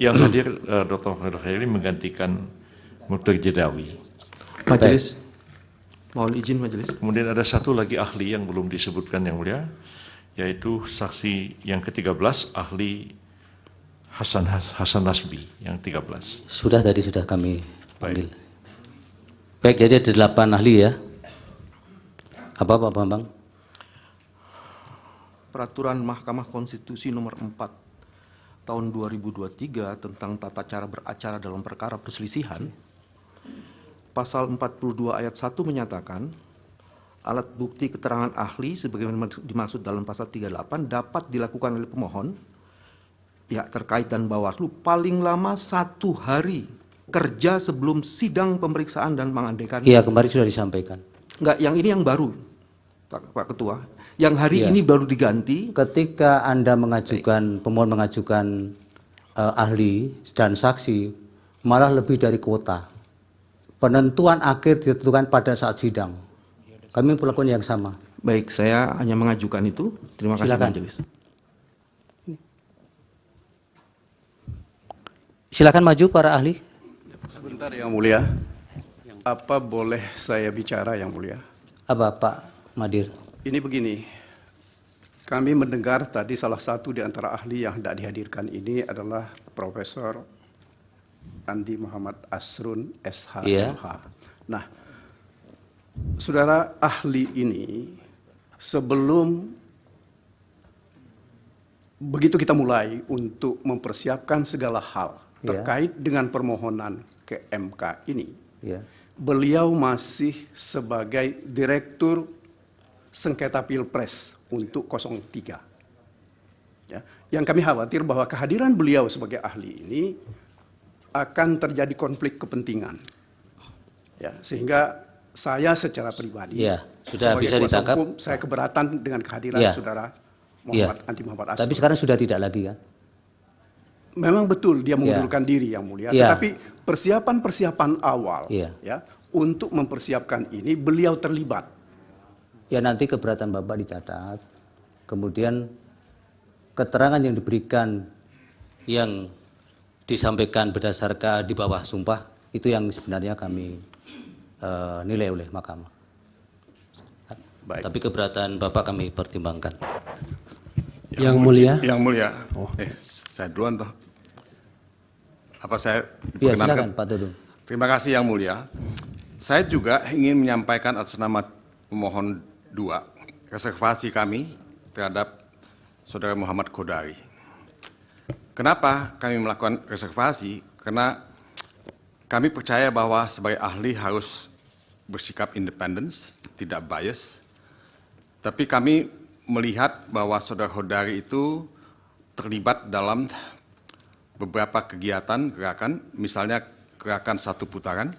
Yang hadir Dr. Fadil Khairi menggantikan Dr. Jedawi. Majelis, mohon izin majelis. Kemudian ada satu lagi ahli yang belum disebutkan yang mulia, yaitu saksi yang ke-13, ahli Hasan Nasbi yang 13. Sudah tadi sudah kami panggil. Baik, jadi ada 8 ahli ya. Apa Pak Bambang? Peraturan Mahkamah Konstitusi nomor 4 tahun 2023 tentang tata cara beracara dalam perkara perselisihan, pasal 42 ayat 1 menyatakan alat bukti keterangan ahli sebagaimana dimaksud dalam pasal 38 dapat dilakukan oleh pemohon, pihak terkait dan Bawaslu paling lama 1 hari kerja sebelum sidang pemeriksaan dan mengandaikan. Iya, kemarin sudah disampaikan. Enggak, yang ini yang baru, Pak Ketua. Yang hari ini baru diganti. Ketika Anda mengajukan, pemohon mengajukan ahli dan saksi, malah lebih dari kuota. Penentuan akhir ditentukan pada saat sidang. Kami melakukan yang sama. Baik, saya hanya mengajukan itu. Terima kasih, Silakan. Majelis. Silakan maju para ahli. Sebentar Yang Mulia, apa boleh saya bicara Yang Mulia? Apa Pak Madir? Ini begini, kami mendengar tadi salah satu di antara ahli yang tidak dihadirkan ini adalah Profesor Andi Muhammad Asrun SH. Iya. Nah, saudara ahli ini sebelum begitu kita mulai untuk mempersiapkan segala hal terkait dengan permohonan ke MK ini, beliau masih sebagai Direktur Sengketa Pilpres untuk 03. Ya, yang kami khawatir bahwa kehadiran beliau sebagai ahli ini akan terjadi konflik kepentingan. Ya, sehingga saya secara pribadi, sudah sebagai bisa kuasa ditangkap. hukum, saya keberatan dengan kehadiran saudara Muhammad Andi Muhammad Asrun. Tapi sekarang sudah tidak lagi kan? Memang betul dia mengundurkan diri Yang Mulia, tetapi persiapan awal ya untuk mempersiapkan ini beliau terlibat. Ya nanti keberatan Bapak dicatat, kemudian keterangan yang diberikan yang disampaikan berdasarkan di bawah sumpah itu yang sebenarnya kami nilai oleh Mahkamah. Baik. Tapi keberatan Bapak kami pertimbangkan. Yang Mulia. Yang Mulia. Saya duluan toh. Apa saya Ya, diperkenankan? silakan Pak Dudung. Terima kasih Yang Mulia. Saya juga ingin menyampaikan atas nama pemohon 2 reservasi kami terhadap Saudara Muhammad Kodari. Kenapa kami melakukan reservasi? Karena kami percaya bahwa sebagai ahli harus bersikap independen, tidak bias. Tapi kami melihat bahwa Saudara Kodari itu terlibat dalam beberapa kegiatan gerakan, misalnya gerakan 1 putaran,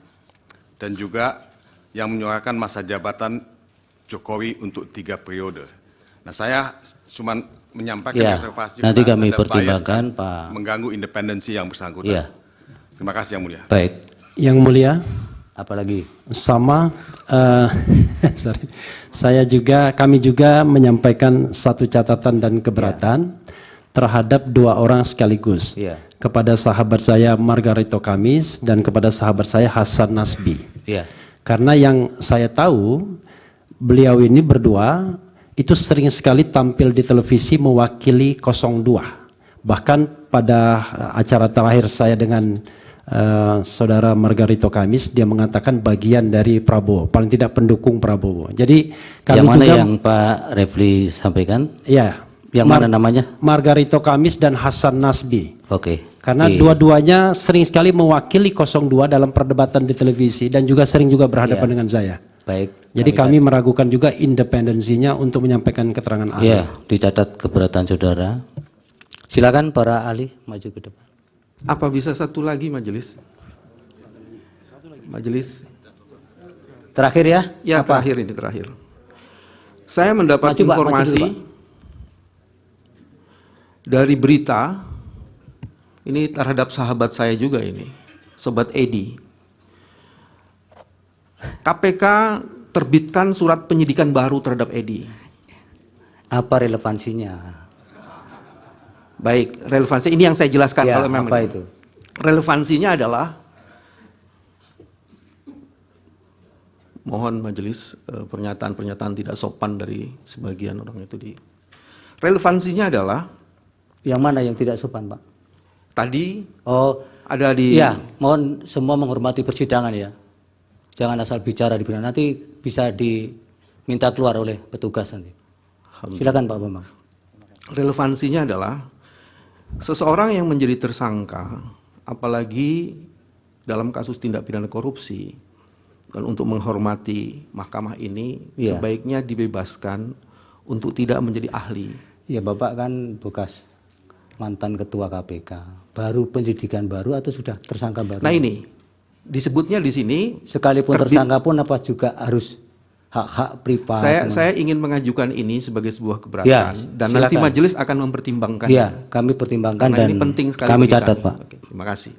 dan juga yang menyuarakan masa jabatan Jokowi untuk 3 periode. Nah, saya cuma menyampaikan reservasi nanti kami ada pertimbangkan bias Pak. mengganggu independensi yang bersangkutan. Terima kasih Yang Mulia. Baik. Yang Mulia. Apalagi? Sama. Sorry. Kami juga menyampaikan satu catatan dan keberatan terhadap 2 orang sekaligus. Kepada sahabat saya Margarito Kamis dan kepada sahabat saya Hasan Nasbi. Karena yang saya tahu beliau ini berdua itu sering sekali tampil di televisi mewakili 02. Bahkan pada acara terakhir saya dengan saudara Margarito Kamis, dia mengatakan bagian dari Prabowo, paling tidak pendukung Prabowo. Jadi kami yang mana juga, yang Pak Refli sampaikan? Ya. Yang mana namanya? Margarito Kamis dan Hasan Nasbi. Karena Oke. dua-duanya sering sekali mewakili 02 dalam perdebatan di televisi dan juga sering juga berhadapan dengan saya. Baik. Jadi kami meragukan juga independensinya untuk menyampaikan keterangan ahli. Ya, dicatat keberatan saudara. Silakan para ahli maju ke depan. Apa bisa satu lagi Majelis? Majelis. Terakhir ya? Ya, terakhir ini terakhir. Saya mendapat Maju, Pak, maju informasi dulu, Pak. dari berita ini terhadap sahabat saya juga ini, Sobat Edi. KPK terbitkan surat penyidikan baru terhadap Edi. Apa relevansinya? Baik, relevansi ini yang saya jelaskan Ya, kalau memang apa itu? Relevansinya adalah, mohon majelis pernyataan-pernyataan tidak sopan dari sebagian orang itu di. Relevansinya adalah Yang mana yang tidak sopan, Pak? tadi Oh, ada di. iya, mohon semua menghormati persidangan ya. Jangan asal bicara di persidangan, nanti bisa diminta keluar oleh petugas nanti. Silakan Pak Bambang. Relevansinya adalah seseorang yang menjadi tersangka, apalagi dalam kasus tindak pidana korupsi, dan untuk menghormati mahkamah ini, Iya. sebaiknya dibebaskan untuk tidak menjadi ahli. Ya Bapak kan bekas mantan ketua KPK, baru penyidikan baru atau sudah tersangka baru? Nah ini disebutnya di sini. Sekalipun tersangka pun apa juga harus hak-hak privat? Saya ingin mengajukan ini sebagai sebuah keberatan, Ya, dan nanti silakan. majelis akan mempertimbangkan. Iya, kami pertimbangkan Karena dan ini penting sekali kami bagi catat kami. Pak. Oke, terima kasih.